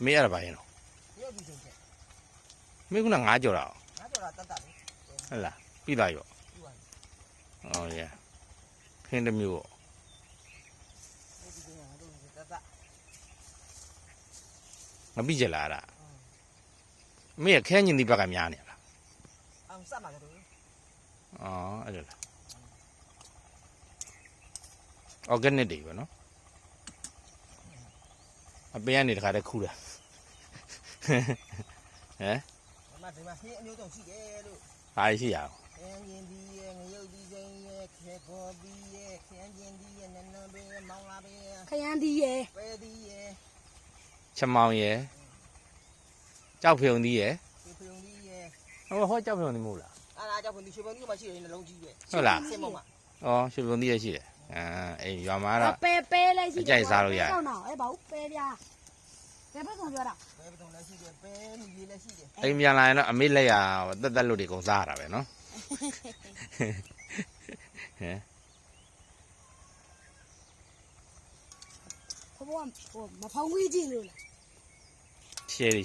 မေးရပါရင်တော့မေးခုနငါကြော်တာဟုတ်လားပြီးသားရောဟုတ်ရဲ့ခင်းတစ်မျိုးမပြီးကြလားအဲ့ဒါမေးရခဲညင်ဒီဘက်ကများနေလားအောင်စမှာကြတော့အော်အဲ့ဒါလားအော်ဂနစ်တွေပဲနော်အပင်ကနေတခါတည်းခူးတာဟမ်ဒီမှာခင်းအမျိုးစုံရှိတယ်လို့ဟာရှိရအောင်ခင်းကျင်ဒီရဲ့ငရုတ်ဒီစိမ်းရဲ့ခဲခေါ်ဒီရဲ့ခင်းကျင်ဒီရဲ့နန်းနန်းပဲမောင်လာပဲခရမ်းဒီရဲ့ပဲဒီရဲ့ချက်မောင်ရဲ့ကြောက်ဖြုံဒီရဲ့ဖြုံဒီရဲ့ဟောကြောက်ဖြုံဒီမဟုတ်လားအဲ့ဒါကြောက်ဖြုံဒီရွှေဖြုံဒီမှာရှိတယ်နှလုံးကြီးပဲဟုတ်လားစင်မုံမှာဩရွှေဖြုံဒီရဲ့ရှိတယ်အေးရွာမှာတော့ပဲလည်းရှိတယ်အကြိုက်စားလို့ရတယ်ဟုတ်နော်အဲ့ဘာဘူးပဲပြားပဲပစုံပြောတာပဲပစုံလည်းရှိတယ်ပဲမြည်လည်းရှိတယ်အိမ်ပြန်လာရင်တော့အမေလက်ရတက်တက်လို့တွေကုန်စားရတာပဲနော်ဟဲ့ဘဘမဖောင်းဝေးကြည့်လို့လားရှယ်ရီ